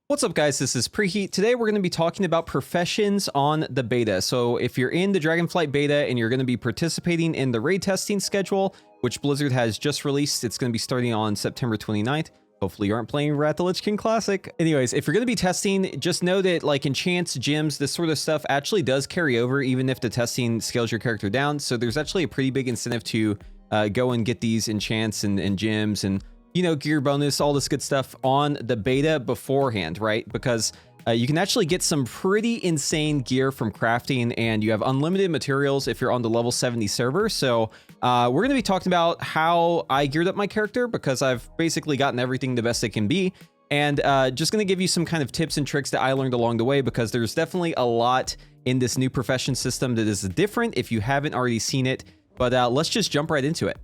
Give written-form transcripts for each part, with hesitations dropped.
What's up guys, this is Preheat. Today we're going to be talking about professions on the beta. So if you're in the Dragonflight Beta and you're going to be participating in the raid testing schedule, which Blizzard has just released, it's going to be starting on September 29th. Hopefully you aren't playing Wrath the Lich King Classic. Anyways, if you're going to be testing, just know that like enchants, gems, this sort of stuff actually does carry over even if the testing scales your character down. So there's actually a pretty big incentive to go and get these enchants and gems and gear bonus, all this good stuff on the beta beforehand, right? Because you can actually get some pretty insane gear from crafting, and you have unlimited materials if you're on the level 70 server. So we're going to be talking about how I geared up my character, because I've basically gotten everything the best it can be, and just going to give you some kind of tips and tricks that I learned along the way, because there's definitely a lot in this new profession system that is different if you haven't already seen it. But let's just jump right into it.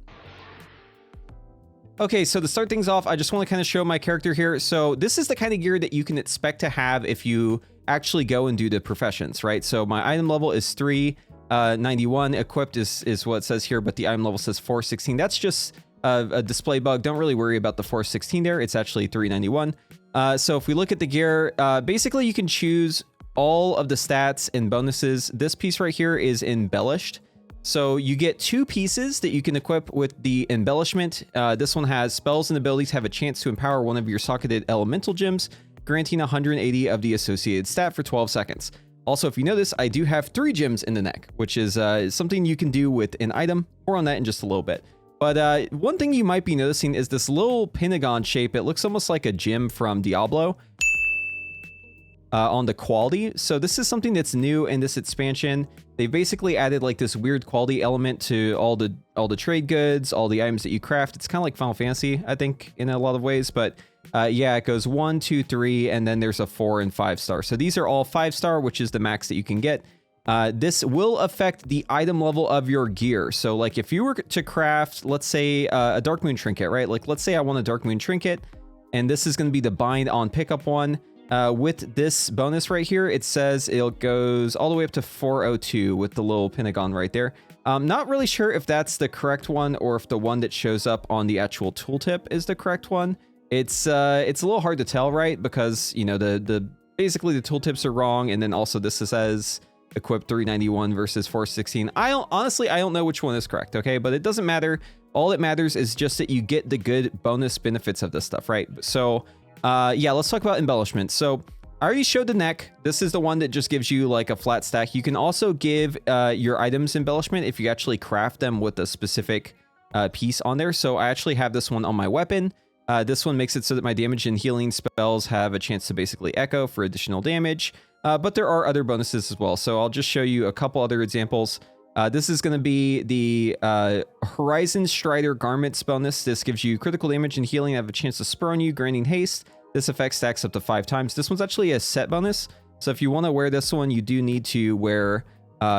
Okay, so to start things off, I just want to kind of show my character here. So this is the kind of gear that you can expect to have if you actually go and do the professions, right? So my item level is 391, equipped is what it says here, but the item level says 416. That's just a display bug. Don't really worry about the 416 there. It's actually 391. So if we look at the gear, basically you can choose all of the stats and bonuses. This piece right here is Embellished. So you get two pieces that you can equip with the embellishment. This one has spells and abilities have a chance to empower one of your socketed elemental gems, granting 180 of the associated stat for 12 seconds. Also, if you notice, I do have 3 gems in the neck, which is something you can do with an item. More on that in just a little bit. But one thing you might be noticing is this little pentagon shape. It looks almost like a gem from Diablo on the quality. So this is something that's new in this expansion. They basically added like this weird quality element to all the trade goods, all the items that you craft. It's kind of like Final Fantasy, I think, in a lot of ways. But yeah, it goes 1, 2, 3, and then there's a 4 and 5 star. So these are all 5 star, which is the max that you can get. This will affect the item level of your gear. So like if you were to craft, let's say a Darkmoon Trinket, right? Like let's say I want a Darkmoon Trinket, and this is going to be the bind on pickup one. With this bonus right here, it says it goes all the way up to 402 with the little pentagon right there. Not really sure if that's the correct one or if the one that shows up on the actual tooltip is the correct one. It's a little hard to tell, right? Because basically the tooltips are wrong, and then also this says equip 391 versus 416. I don't know which one is correct, okay? But it doesn't matter. All that matters is just that you get the good bonus benefits of this stuff, right? So yeah, let's talk about embellishment. So I already showed the neck. This is the one that just gives you like a flat stack. You can also give your items embellishment if you actually craft them with a specific piece on there. So I actually have this one on my weapon. This one makes it so that my damage and healing spells have a chance to basically echo for additional damage. But there are other bonuses as well. So I'll just show you a couple other examples. This is going to be the Horizon Strider Garments bonus. This gives you critical damage and healing. Have a chance to spur on you, granting haste. This effect stacks up to 5 times. This one's actually a set bonus. So if you want to wear this one, you do need to wear,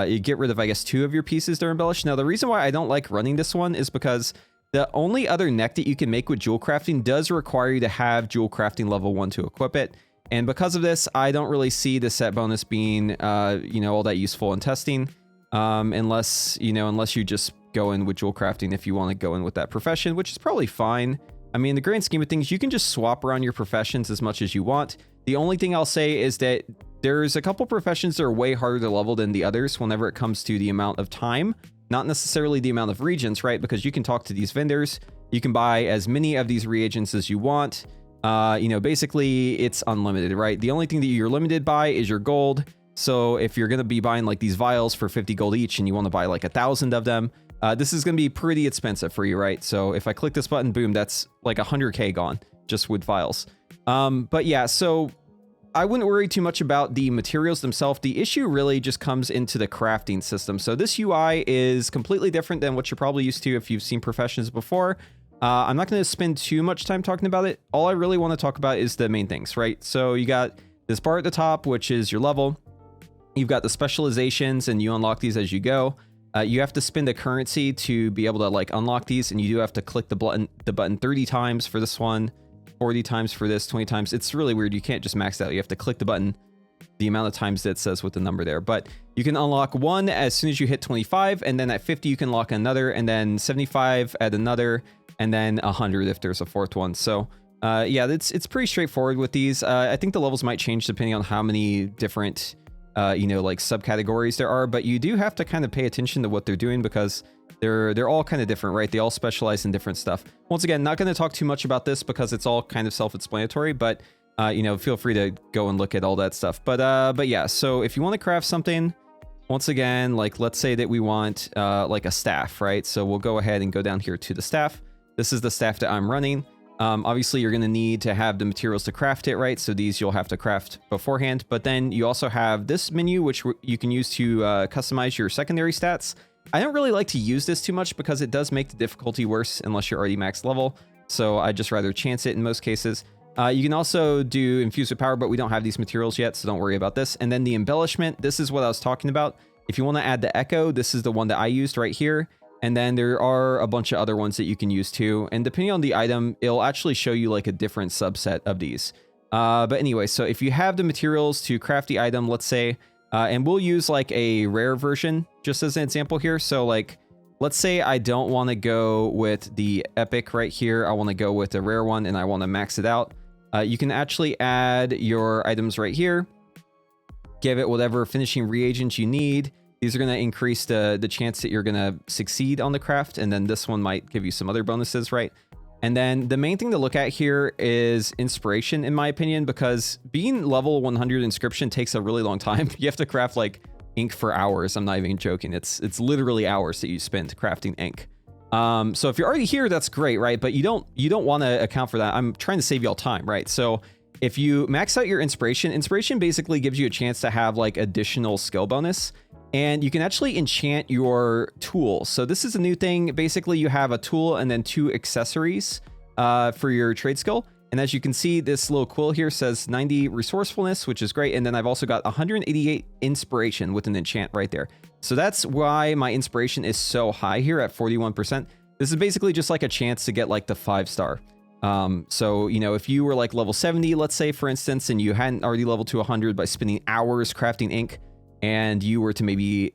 you get rid of, I guess, 2 of your pieces that are embellished. Now, the reason why I don't like running this one is because the only other neck that you can make with jewel crafting does require you to have jewel crafting level 1 to equip it. And because of this, I don't really see the set bonus being, all that useful in testing. Unless you just go in with jewel crafting if you want to go in with that profession, which is probably fine. I mean, in the grand scheme of things, you can just swap around your professions as much as you want. The only thing I'll say is that there's a couple professions that are way harder to level than the others whenever it comes to the amount of time, not necessarily the amount of reagents, right? Because you can talk to these vendors. You can buy as many of these reagents as you want. Basically it's unlimited, right? The only thing that you're limited by is your gold. So if you're going to be buying like these vials for 50 gold each and you want to buy like 1,000 of them, this is going to be pretty expensive for you, right? So if I click this button, boom, that's like 100k gone just with vials. But yeah, so I wouldn't worry too much about the materials themselves. The issue really just comes into the crafting system. So this UI is completely different than what you're probably used to if you've seen professions before. I'm not going to spend too much time talking about it. All I really want to talk about is the main things, right? So you got this bar at the top, which is your level. You've got the specializations, and you unlock these as you go. You have to spend a currency to be able to like unlock these, and you do have to click the button 30 times for this one, 40 times for this, 20 times. It's really weird. You can't just max out. You have to click the button the amount of times that it says with the number there. But you can unlock one as soon as you hit 25, and then at 50 you can lock another, and then 75 at another, and then 100 if there's a 4th one. So Yeah, it's pretty straightforward with these. I think the levels might change depending on how many different, you know, like subcategories there are, but you do have to kind of pay attention to what they're doing because they're all kind of different, right? They all specialize in different stuff. Once again, not going to talk too much about this because it's all kind of self-explanatory, but you know, feel free to go and look at all that stuff. But yeah, so if you want to craft something, once again, like let's say that we want like a staff, right? So we'll go ahead and go down here to the staff. This is the staff that I'm running. Obviously, you're going to need to have the materials to craft it, right? So these you'll have to craft beforehand. But then you also have this menu, which you can use to customize your secondary stats. I don't really like to use this too much because it does make the difficulty worse unless you're already max level. So I'd just rather chance it in most cases. You can also do infuse with power, but we don't have these materials yet, so don't worry about this. And then the embellishment, this is what I was talking about. If you want to add the echo, this is the one that I used right here. And then there are a bunch of other ones that you can use too. And depending on the item, it'll actually show you like a different subset of these. But anyway, so if you have the materials to craft the item, let's say, and we'll use like a rare version just as an example here. So like, let's say I don't want to go with the epic right here. I want to go with a rare one and I want to max it out. You can actually add your items right here. Give it whatever finishing reagents you need. These are going to increase the chance that you're going to succeed on the craft. And then this one might give you some other bonuses, right? And then the main thing to look at here is inspiration, in my opinion, because being level 100 inscription takes a really long time. You have to craft like ink for hours. I'm not even joking. It's literally hours that you spend crafting ink. So if you're already here, that's great, right? But you don't want to account for that. I'm trying to save y'all time, right? So if you max out your inspiration basically gives you a chance to have like additional skill bonus. And you can actually enchant your tools. So this is a new thing. Basically, you have a tool and then 2 accessories for your trade skill. And as you can see, this little quill here says 90 resourcefulness, which is great. And then I've also got 188 inspiration with an enchant right there. So that's why my inspiration is so high here at 41%. This is basically just like a chance to get like the 5-star. So, you know, if you were like level 70, let's say, for instance, and you hadn't already leveled to 100 by spending hours crafting ink, and you were to maybe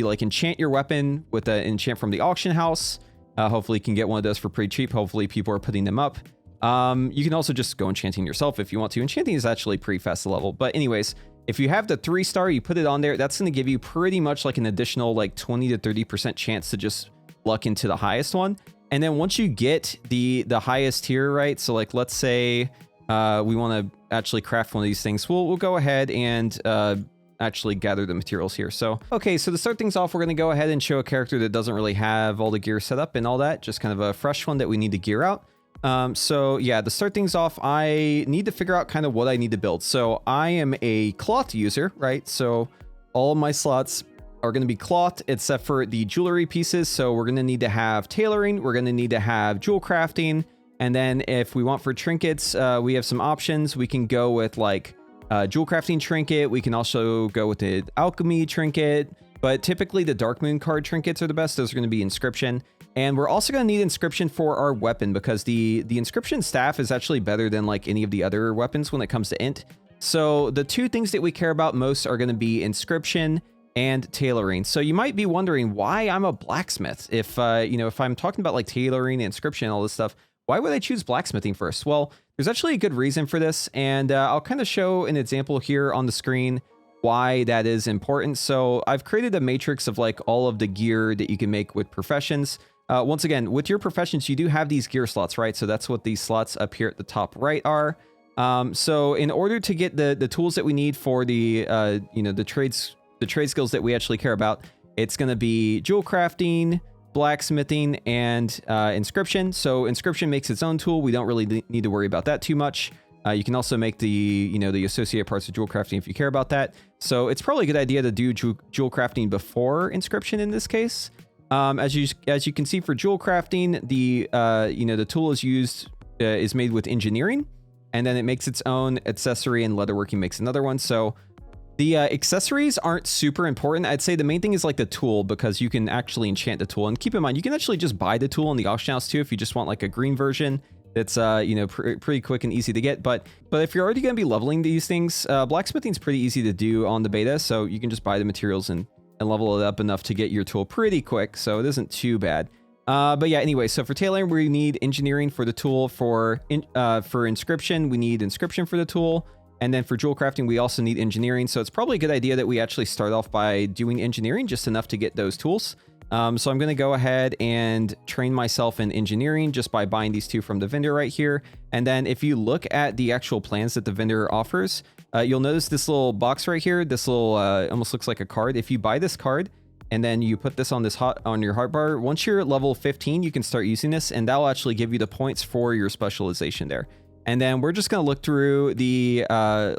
like enchant your weapon with an enchant from the auction house. Hopefully you can get one of those for pretty cheap. Hopefully people are putting them up. You can also just go enchanting yourself if you want to. Enchanting is actually pretty fast to level. But anyways, if you have the 3-star, you put it on there, that's going to give you pretty much like an additional like 20 to 30% chance to just luck into the highest one. And then once you get the highest tier, right? So like, let's say we want to actually craft one of these things. We'll go ahead and actually gather the materials here. So, okay, so to start things off, we're going to go ahead and show a character that doesn't really have all the gear set up and all that, just kind of a fresh one that we need to gear out. So yeah, to start things off, I need to figure out kind of what I need to build. So I am a cloth user, right? So all of my slots are going to be cloth except for the jewelry pieces. So we're going to need to have tailoring. We're going to need to have jewel crafting. And then if we want for trinkets, we have some options. We can go with like jewel crafting trinket. We can also go with the alchemy trinket, but typically the Darkmoon Card Trinkets are the best. Those are going to be inscription. And we're also going to need inscription for our weapon because the inscription staff is actually better than like any of the other weapons when it comes to int. So the 2 things that we care about most are going to be inscription and tailoring. So you might be wondering why I'm a blacksmith. If you know, if I'm talking about like tailoring, inscription, all this stuff, why would I choose blacksmithing first? Well, there's actually a good reason for this, and I'll kind of show an example here on the screen why that is important. So I've created a matrix of like all of the gear that you can make with professions. Once again, with your professions, you do have these gear slots, right? So that's what these slots up here at the top right are. So in order to get the tools that we need for the you know, the trade skills that we actually care about, it's going to be jewel crafting, blacksmithing, and inscription. So inscription makes its own tool. We don't really need to worry about that too much. You can also make the, you know, the associated parts of jewel crafting if you care about that. So it's probably a good idea to do jewel crafting before inscription in this case. As you can see for jewel crafting, the you know, the tool is made with engineering, and then it makes its own accessory, and leatherworking makes another one. So the accessories aren't super important. I'd say the main thing is like the tool, because you can actually enchant the tool. And keep in mind, you can actually just buy the tool in the auction house too if you just want like a green version. It's you know, pretty quick and easy to get. But if you're already going to be leveling these things, blacksmithing is pretty easy to do on the beta. So you can just buy the materials and level it up enough to get your tool pretty quick. So it isn't too bad. But yeah, anyway, so for tailoring, we need engineering for the tool. For inscription, we need inscription for the tool. And then for jewel crafting, we also need engineering. So it's probably a good idea that we actually start off by doing engineering just enough to get those tools. So I'm going to go ahead and train myself in engineering just by buying these two from the vendor right here. And then if you look at the actual plans that the vendor offers, you'll notice this little box right here. This little almost looks like a card. If you buy this card and then you put this on your hotbar, once you're at level 15, you can start using this, and that'll actually give you the points for your specialization there. And then we're just going to look through the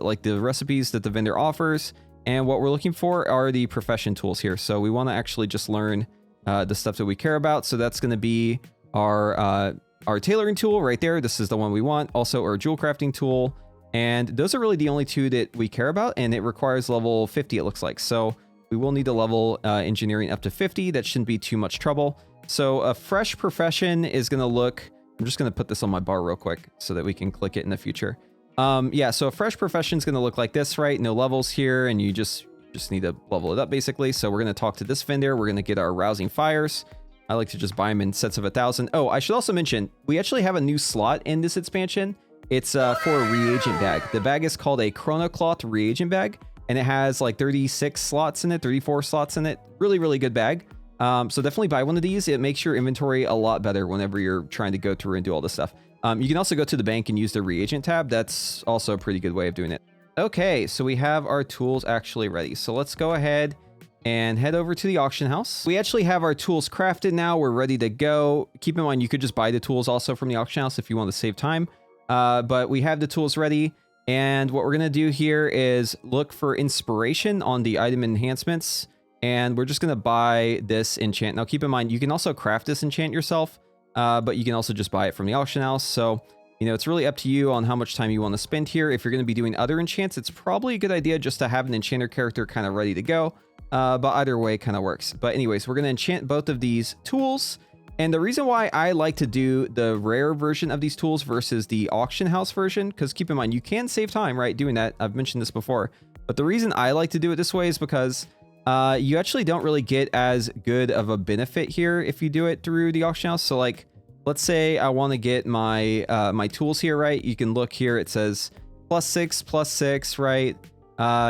like the recipes that the vendor offers, and what we're looking for are the profession tools here. So we want to actually just learn the stuff that we care about. So that's going to be our tailoring tool right there. This is the one we want. Also our jewel crafting tool, and those are really the only two that we care about, and it requires level 50 it looks like. So we will need to level engineering up to 50. That shouldn't be too much trouble. So a fresh profession is going to look, I'm just going to put this on my bar real quick so that we can click it in the future. Yeah, so a fresh profession is going to look like this, right? No levels here, and you just need to level it up basically. So we're going to talk to this vendor. We're going to get our rousing fires. I like to just buy them in sets of 1,000. Oh, I should also mention, we actually have a new slot in this expansion. It's for a reagent bag. The bag is called a Chronocloth reagent bag, and it has like 36 slots in it, 34 slots in it. Really, really good bag. So definitely buy one of these. It makes your inventory a lot better whenever you're trying to go through and do all this stuff. You can also go to the bank and use the reagent tab. That's also a pretty good way of doing it. Okay, so we have our tools actually ready. So let's go ahead and head over to the auction house. We actually have our tools crafted now. We're ready to go. Keep in mind, you could just buy the tools also from the auction house if you want to save time. But we have the tools ready. And what we're going to do here is look for inspiration on the item enhancements. And we're just going to buy this enchant. Now, keep in mind, you can also craft this enchant yourself, but you can also just buy it from the auction house. So, you know, it's really up to you on how much time you want to spend here. If you're going to be doing other enchants, it's probably a good idea just to have an enchanter character kind of ready to go. But either way kind of works. But anyways, we're going to enchant both of these tools. And the reason why I like to do the rare version of these tools versus the auction house version, because keep in mind, you can save time, right, doing that. I've mentioned this before. But the reason I like to do it this way is because you actually don't really get as good of a benefit here if you do it through the auction house. So like, let's say I want to get my my tools here, right? You can look here. It says +6, right?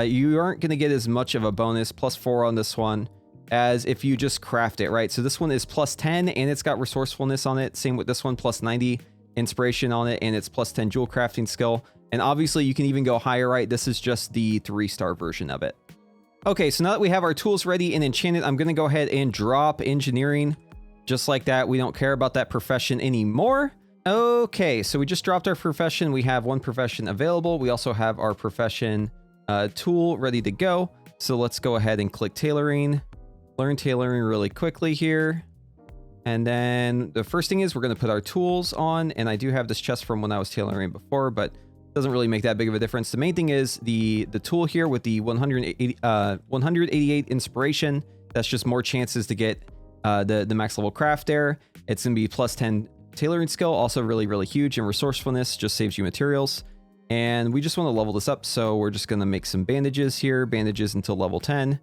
You aren't going to get as much of a bonus, +4 on this one, as if you just craft it, right? So this one is +10 and it's got resourcefulness on it. Same with this one, +90 inspiration on it, and it's +10 jewel crafting skill. And obviously you can even go higher, right? This is just the 3-star version of it. Okay, so now that we have our tools ready and enchanted, I'm going to go ahead and drop engineering just like that. We don't care about that profession anymore. Okay, so we just dropped our profession. We have one profession available. We also have our profession tool ready to go. So let's go ahead and click tailoring. Learn tailoring really quickly here. And then the first thing is we're going to put our tools on. And I do have this chest from when I was tailoring before, but it doesn't really make that big of a difference. The main thing is the tool here with the 188 inspiration. That's just more chances to get the max level craft there. It's going to be +10 tailoring skill. Also really, really huge. And resourcefulness just saves you materials. And we just want to level this up. So we're just going to make some bandages here. Bandages until level 10.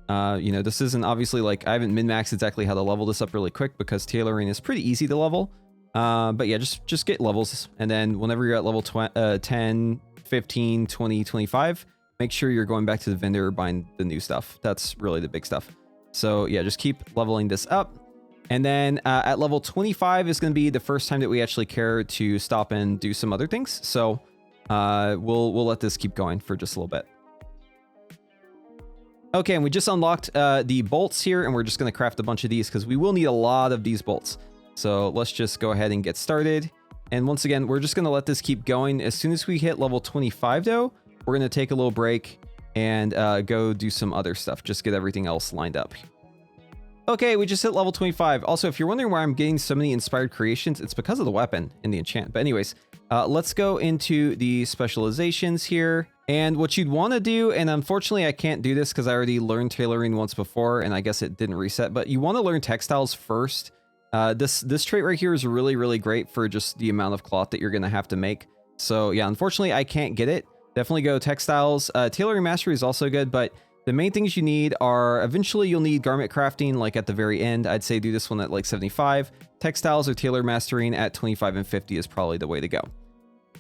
You know, this isn't obviously like I haven't min-maxed exactly how to level this up really quick because tailoring is pretty easy to level. But yeah, just get levels. And then whenever you're at level 10, 15, 20, 25, make sure you're going back to the vendor buying the new stuff. That's really the big stuff. So yeah, just keep leveling this up. And then at level 25 is going to be the first time that we actually care to stop and do some other things. So we'll let this keep going for just a little bit. Okay, and we just unlocked the bolts here, and we're just going to craft a bunch of these because we will need a lot of these bolts. So let's just go ahead and get started. And once again, we're just going to let this keep going. As soon as we hit level 25, though, we're going to take a little break and go do some other stuff. Just get everything else lined up. Okay, we just hit level 25. Also, if you're wondering why I'm getting so many inspired creations, it's because of the weapon and the enchant. But anyways, let's go into the specializations here. And what you'd want to do, and unfortunately I can't do this because I already learned tailoring once before, and I guess it didn't reset, but you want to learn textiles first. This trait right here is really, really great for just the amount of cloth that you're going to have to make. So yeah, unfortunately I can't get it. Definitely go textiles. Tailoring mastery is also good, but The main things you need are, eventually you'll need garment crafting, like at the very end. I'd say do this one at like 75. Textiles or tailor mastering at 25 and 50 is probably the way to go.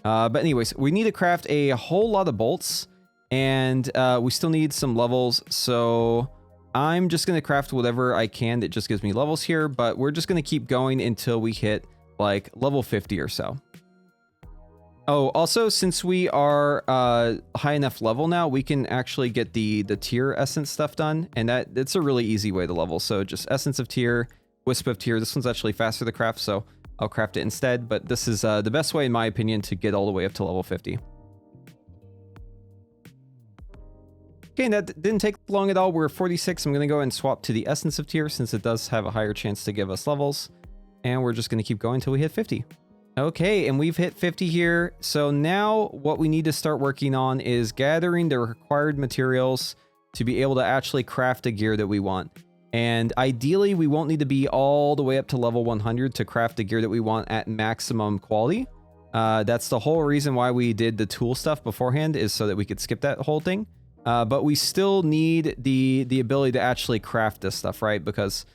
But anyways, we need to craft a whole lot of bolts, and we still need some levels. So I'm just going to craft whatever I can that just gives me levels here, but we're just going to keep going until we hit like level 50 or so. Oh, also, since we are high enough level now, we can actually get the tier essence stuff done, and it's a really easy way to level. So just essence of tier, wisp of tier. This one's actually faster to craft, so I'll craft it instead. But this is the best way, in my opinion, to get all the way up to level 50. Okay, and that didn't take long at all. We're 46. I'm going to go ahead and swap to the essence of tier since it does have a higher chance to give us levels. And we're just going to keep going until we hit 50. Okay, and we've hit 50 here. So now what we need to start working on is gathering the required materials to be able to actually craft the gear that we want. And ideally, we won't need to be all the way up to level 100 to craft the gear that we want at maximum quality. That's the whole reason why we did the tool stuff beforehand, is so that we could skip that whole thing. But we still need the ability to actually craft this stuff, right? Because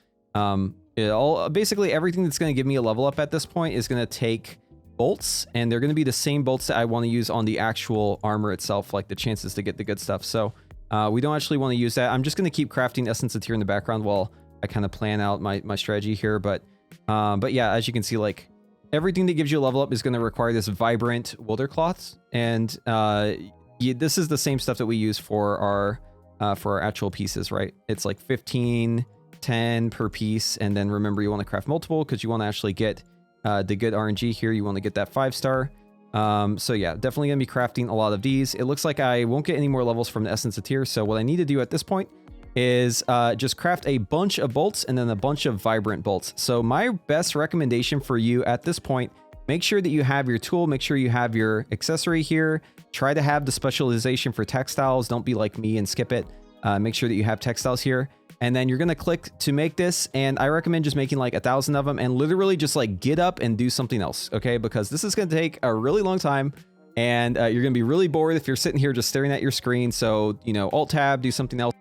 basically everything that's going to give me a level up at this point is going to take bolts, and they're going to be the same bolts that I want to use on the actual armor itself, like the chances to get the good stuff. So we don't actually want to use that. I'm just going to keep crafting essence of tier in the background while I kind of plan out my strategy here. But yeah, as you can see, like everything that gives you a level up is going to require this vibrant wilder cloths, and this is the same stuff that we use for our actual pieces, right? It's like 15, 10 per piece, and then remember, you want to craft multiple because you want to actually get the good RNG here. You want to get that 5-star. So yeah, definitely gonna be crafting a lot of these. It looks like I won't get any more levels from the essence of tier, so what I need to do at this point is just craft a bunch of bolts and then a bunch of vibrant bolts. So my best recommendation for you at this point, make sure that you have your tool, make sure you have your accessory here, try to have the specialization for textiles. Don't be like me and skip it. Make sure that you have textiles here, and then you're going to click to make this. And I recommend just making like 1,000 of them and literally just like get up and do something else. Okay. Because this is going to take a really long time, and you're going to be really bored if you're sitting here just staring at your screen. So, you know, alt tab, do something else.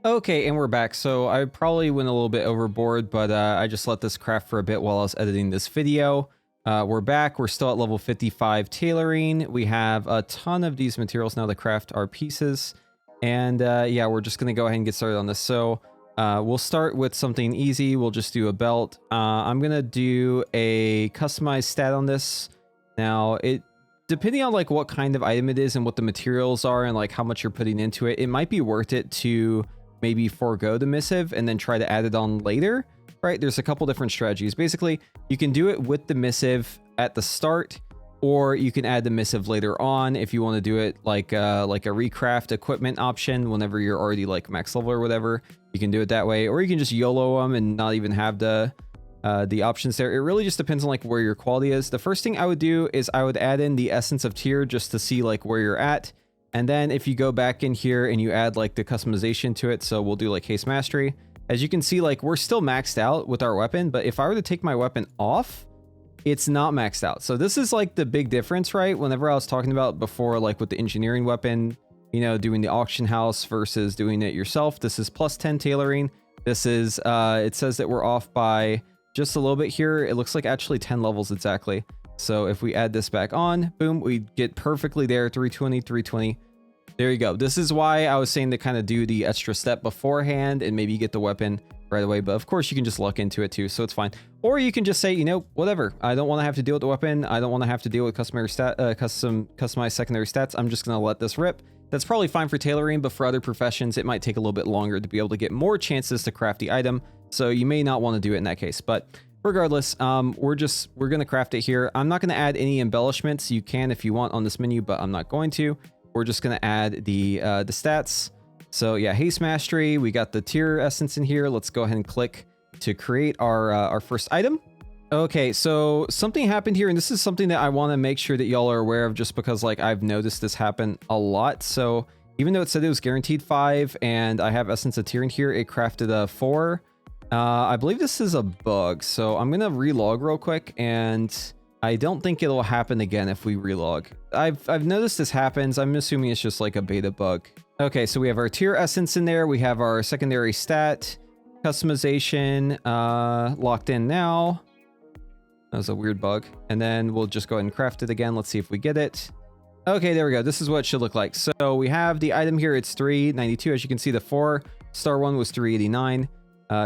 Okay. And we're back. So I probably went a little bit overboard, but I just let this craft for a bit while I was editing this video. We're back. We're still at level 55 tailoring. We have a ton of these materials now to craft our pieces. And yeah, we're just going to go ahead and get started on this. So we'll start with something easy. We'll just do a belt. I'm going to do a customized stat on this. Now, depending on like what kind of item it is and what the materials are and like how much you're putting into it, it might be worth it to maybe forego the missive and then try to add it on later. Right, there's a couple different strategies. Basically, you can do it with the missive at the start, or you can add the missive later on if you want to do it like a recraft equipment option whenever you're already like max level or whatever. You can do it that way, or you can just YOLO them and not even have the options there. It really just depends on like where your quality is. The first thing I would do is I would add in the essence of tier just to see like where you're at, and then if you go back in here and you add like the customization to it, so we'll do like haste mastery. As you can see, like we're still maxed out with our weapon, but if I were to take my weapon off, it's not maxed out. So this is like the big difference, right? Whenever I was talking about before, like with the engineering weapon, you know, doing the auction house versus doing it yourself, this is plus 10 tailoring. This is, it says that we're off by just a little bit here. It looks like actually 10 levels exactly. So if we add this back on, boom, we get perfectly there, 320, 320. There you go. This is why I was saying to kind of do the extra step beforehand and maybe get the weapon right away. But of course, you can just luck into it too, so it's fine. Or you can just say, you know, whatever. I don't want to have to deal with the weapon. I don't want to have to deal with customized secondary stats. I'm just going to let this rip. That's probably fine for tailoring, but for other professions, it might take a little bit longer to be able to get more chances to craft the item. So you may not want to do it in that case. But regardless, we're going to craft it here. I'm not going to add any embellishments. You can if you want on this menu, but I'm not going to. We're just going to add the stats. So yeah, haste mastery. We got the tier essence in here. Let's go ahead and click to create our first item. Okay, so something happened here, and this is something that I want to make sure that y'all are aware of, just because like I've noticed this happen a lot. So even though it said it was guaranteed 5 and I have essence of tier in here, it crafted a 4. I believe this is a bug. So I'm going to relog real quick, and I don't think it'll happen again if we relog. I've noticed this happens. I'm assuming it's just like a beta bug. Okay, so we have our tier essence in there. We have our secondary stat, customization, locked in now. That was a weird bug. And then we'll just go ahead and craft it again. Let's see if we get it. Okay, there we go. This is what it should look like. So we have the item here. It's 392. As you can see, the 4-star one was 389.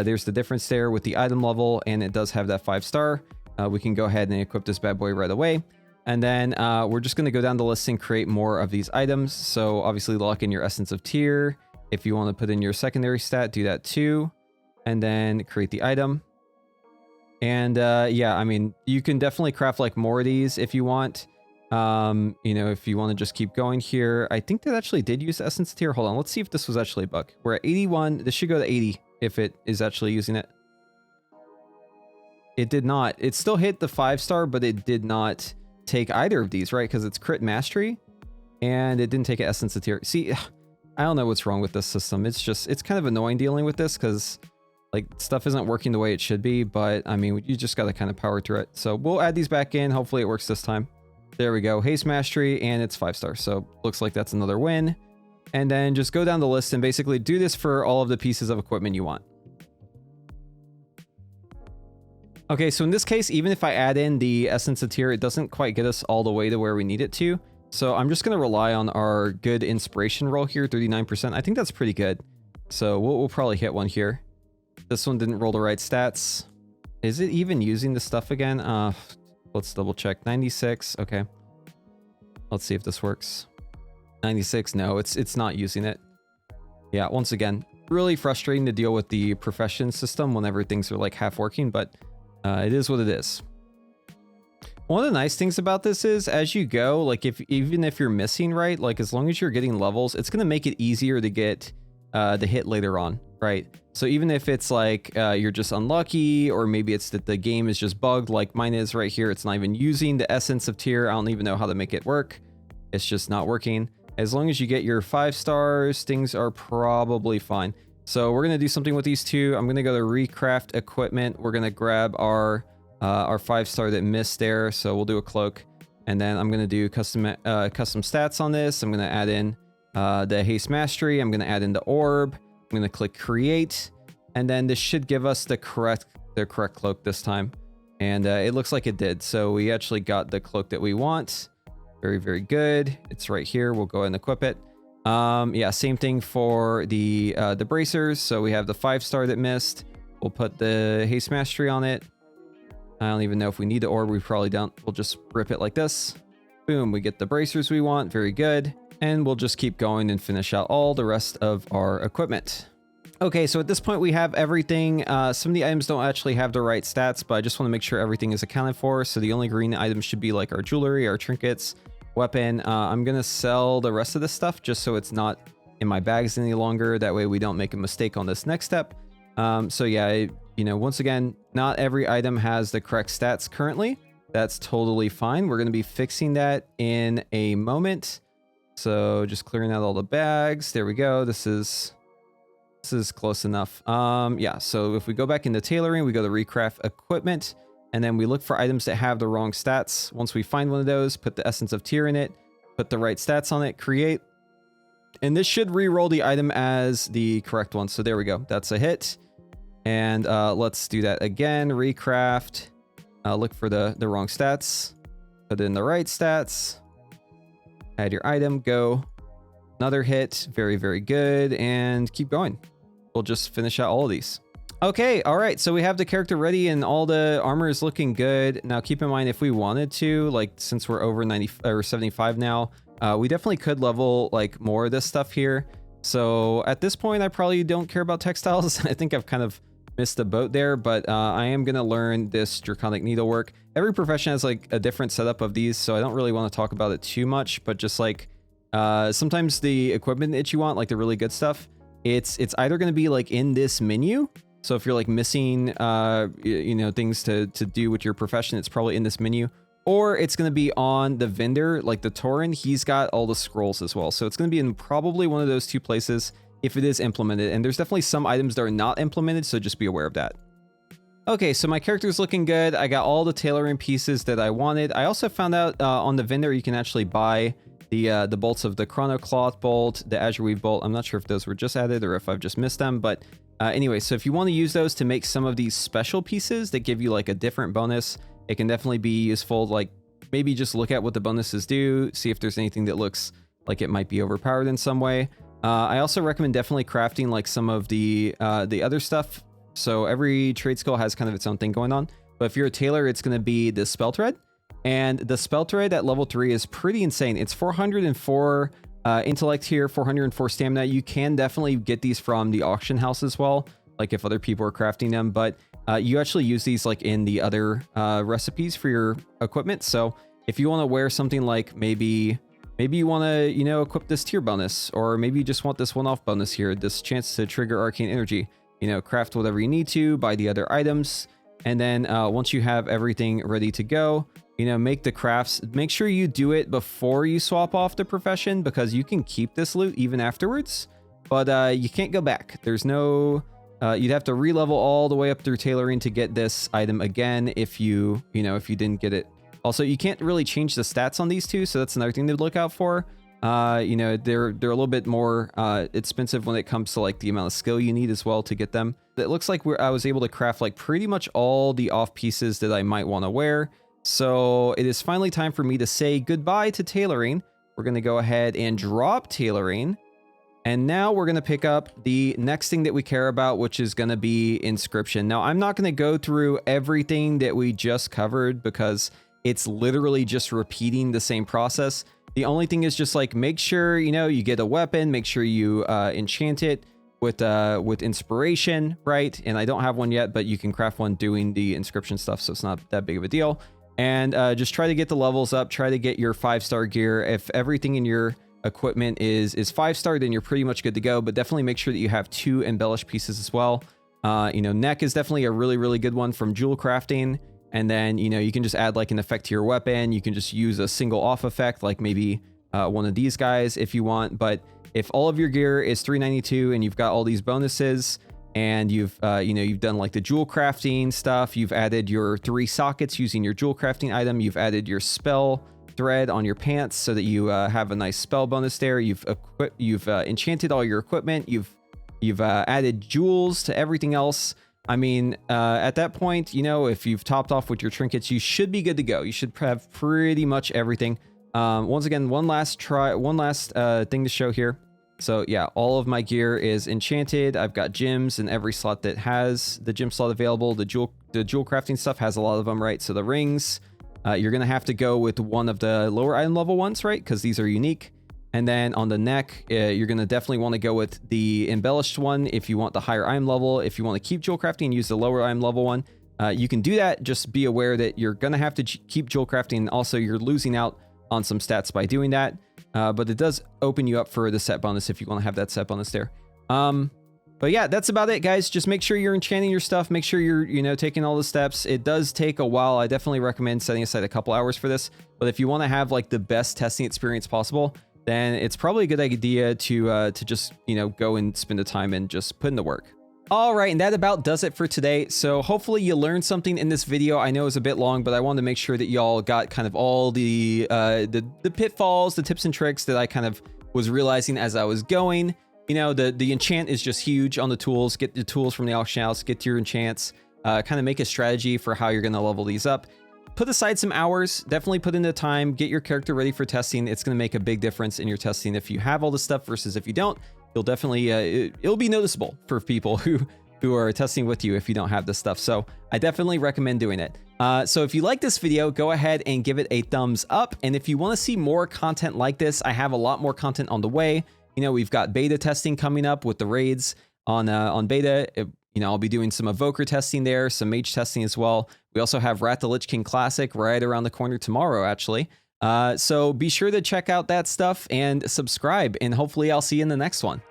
There's the difference there with the item level, and it does have that 5-star. We can go ahead and equip this bad boy right away. And then we're just going to go down the list and create more of these items. So obviously lock in your essence of tier. If you want to put in your secondary stat, do that too. And then create the item. And yeah, I mean, you can definitely craft like more of these if you want. You know, if you want to just keep going here. I think that actually did use the essence tier. Hold on, let's see if this was actually a bug. We're at 81. This should go to 80 if it is actually using it. It did not. It still hit the 5-star, but it did not take either of these, right? Because it's crit mastery, and it didn't take an essence of tier. See, I don't know what's wrong with this system. It's kind of annoying dealing with this because like stuff isn't working the way it should be. But I mean, you just got to kind of power through it. So we'll add these back in. Hopefully it works this time. There we go. Haste mastery, and it's 5-star. So looks like that's another win. And then just go down the list and basically do this for all of the pieces of equipment you want. Okay, so in this case, even if I add in the essence of tier, it doesn't quite get us all the way to where we need it to. So I'm just going to rely on our good inspiration roll here, 39%. I think that's pretty good. So we'll probably hit one here. This one didn't roll the right stats. Is it even using the stuff again? Let's double check. 96. Okay. Let's see if this works. 96. No, it's not using it. Yeah, once again, really frustrating to deal with the profession system whenever things are like half working, but it is what it is. One of the nice things about this is as you go, like even if you're missing, right, like as long as you're getting levels, it's going to make it easier to get the hit later on, right? So even if it's like you're just unlucky, or maybe it's that the game is just bugged like mine is right here, it's not even using the essence of tier. I don't even know how to make it work. It's just not working. As long as you get your 5 stars, things are probably fine. So we're going to do something with these two. I'm going to go to recraft equipment. We're going to grab our 5-star that missed there. So we'll do a cloak, and then I'm going to do custom stats on this. I'm going to add in the haste mastery. I'm going to add in the orb. I'm going to click create, and then this should give us the correct cloak this time. And it looks like it did. So we actually got the cloak that we want. Very, very good. It's right here. We'll go ahead and equip it. Yeah, same thing for the bracers. So we have the 5-star that missed. We'll put the haste mastery on it. I don't even know if we need the orb. We probably don't. We'll just rip it like this. Boom, we get the bracers we want. Very good. And we'll just keep going and finish out all the rest of our equipment. Okay, so at this point we have everything. Some of the items don't actually have the right stats, but I just want to make sure everything is accounted for. So the only green items should be like our jewelry, our trinkets, weapon. I'm going to sell the rest of this stuff just so it's not in my bags any longer. That way we don't make a mistake on this next step. So yeah, you know, once again, not every item has the correct stats currently. That's totally fine. We're going to be fixing that in a moment. So just clearing out all the bags. There we go. This is close enough. Yeah, so if we go back into tailoring, we go to recraft equipment, and then we look for items that have the wrong stats. Once we find one of those, put the essence of tier in it, put the right stats on it, create, and this should re-roll the item as the correct one. So there we go. That's a hit. And let's do that again. Recraft, look for the wrong stats, put in the right stats, add your item, go. Another hit. Very, very good. And keep going. We'll just finish out all of these. Okay, all right, so we have the character ready and all the armor is looking good. Now keep in mind, if we wanted to, like since we're over 90 or 75 now, we definitely could level like more of this stuff here. So at this point, I probably don't care about textiles. I think I've kind of missed the boat there, but I am going to learn this draconic needlework. Every profession has like a different setup of these, so I don't really want to talk about it too much, but just like sometimes the equipment that you want, like the really good stuff, it's either going to be like in this menu. So if you're like missing, you know, things to do with your profession, it's probably in this menu, or it's going to be on the vendor, like the Tauren. He's got all the scrolls as well. So it's going to be in probably one of those two places if it is implemented. And there's definitely some items that are not implemented, so just be aware of that. Okay, so my character's looking good. I got all the tailoring pieces that I wanted. I also found out on the vendor, you can actually buy the bolts of the Chrono Cloth bolt, the Azure Weave bolt. I'm not sure if those were just added or if I've just missed them, but anyway, so if you want to use those to make some of these special pieces that give you like a different bonus, it can definitely be useful. Like maybe just look at what the bonuses do, see if there's anything that looks like it might be overpowered in some way. I also recommend definitely crafting like some of the other stuff. So every trade skill has kind of its own thing going on. But if you're a tailor, it's going to be the spell thread. And the spell thread at level 3 is pretty insane. It's 404 intellect here, 404 stamina. You can definitely get these from the auction house as well, like if other people are crafting them. But you actually use these like in the other recipes for your equipment. So if you want to wear something like maybe you want to, you know, equip this tier bonus, or maybe you just want this one-off bonus here, this chance to trigger arcane energy, you know, craft whatever you need to, buy the other items. And then once you have everything ready to go, you know, make the crafts. Make sure you do it before you swap off the profession, because you can keep this loot even afterwards, but you can't go back. There's no, you'd have to re-level all the way up through tailoring to get this item again if you didn't get it. Also, you can't really change the stats on these two, so that's another thing to look out for. You know, they're a little bit more expensive when it comes to like the amount of skill you need as well to get them. It looks like I was able to craft like pretty much all the off pieces that I might want to wear. So it is finally time for me to say goodbye to tailoring. We're going to go ahead and drop tailoring. And now we're going to pick up the next thing that we care about, which is going to be inscription. Now, I'm not going to go through everything that we just covered because it's literally just repeating the same process. The only thing is just like, make sure, you know, you get a weapon, make sure you enchant it with inspiration, right? And I don't have one yet, but you can craft one doing the inscription stuff, so it's not that big of a deal. And just try to get the levels up, try to get your 5-star gear. If everything in your equipment is 5-star, then you're pretty much good to go, but definitely make sure that you have 2 embellished pieces as well. You know, neck is definitely a really, really good one from jewel crafting. And then, you know, you can just add like an effect to your weapon. You can just use a single off effect, like maybe one of these guys if you want. But if all of your gear is 392 and you've got all these bonuses and you've done like the jewel crafting stuff, you've added your 3 sockets using your jewel crafting item, you've added your spell thread on your pants so that you have a nice spell bonus there. You've enchanted all your equipment. You've added jewels to everything else. I mean, at that point, you know, if you've topped off with your trinkets, you should be good to go. You should have pretty much everything. Once again, one last thing to show here. So yeah, all of my gear is enchanted. I've got gems in every slot that has the gem slot available. The jewel crafting stuff has a lot of them, right? So the rings, you're gonna have to go with one of the lower item level ones, right? Because these are unique. And then on the neck, you're going to definitely want to go with the embellished one if you want the higher item level. If you want to keep jewel crafting and use the lower item level one, you can do that. Just be aware that you're going to have to keep jewel crafting. Also, you're losing out on some stats by doing that. But it does open you up for the set bonus if you want to have that set bonus there. But yeah, that's about it, guys. Just make sure you're enchanting your stuff. Make sure you're, you know, taking all the steps. It does take a while. I definitely recommend setting aside a couple hours for this. But if you want to have like the best testing experience possible, then it's probably a good idea to just, you know, go and spend the time and just put in the work. All right, and that about does it for today. So hopefully you learned something in this video. I know it was a bit long, but I wanted to make sure that y'all got kind of all the pitfalls, the tips and tricks that I kind of was realizing as I was going. You know, the enchant is just huge on the tools. Get the tools from the auction house, get your enchants, kind of make a strategy for how you're going to level these up. Put aside some hours, definitely put in the time, get your character ready for testing. It's going to make a big difference in your testing if you have all this stuff versus if you don't. You'll definitely, it'll be noticeable for people who are testing with you if you don't have this stuff. So I definitely recommend doing it. So if you like this video, go ahead and give it a thumbs up. And if you want to see more content like this, I have a lot more content on the way. You know, we've got beta testing coming up with the raids on beta. You know, I'll be doing some Evoker testing there, some Mage testing as well. We also have Rat the Lich King Classic right around the corner tomorrow, actually. So be sure to check out that stuff and subscribe, and hopefully I'll see you in the next one.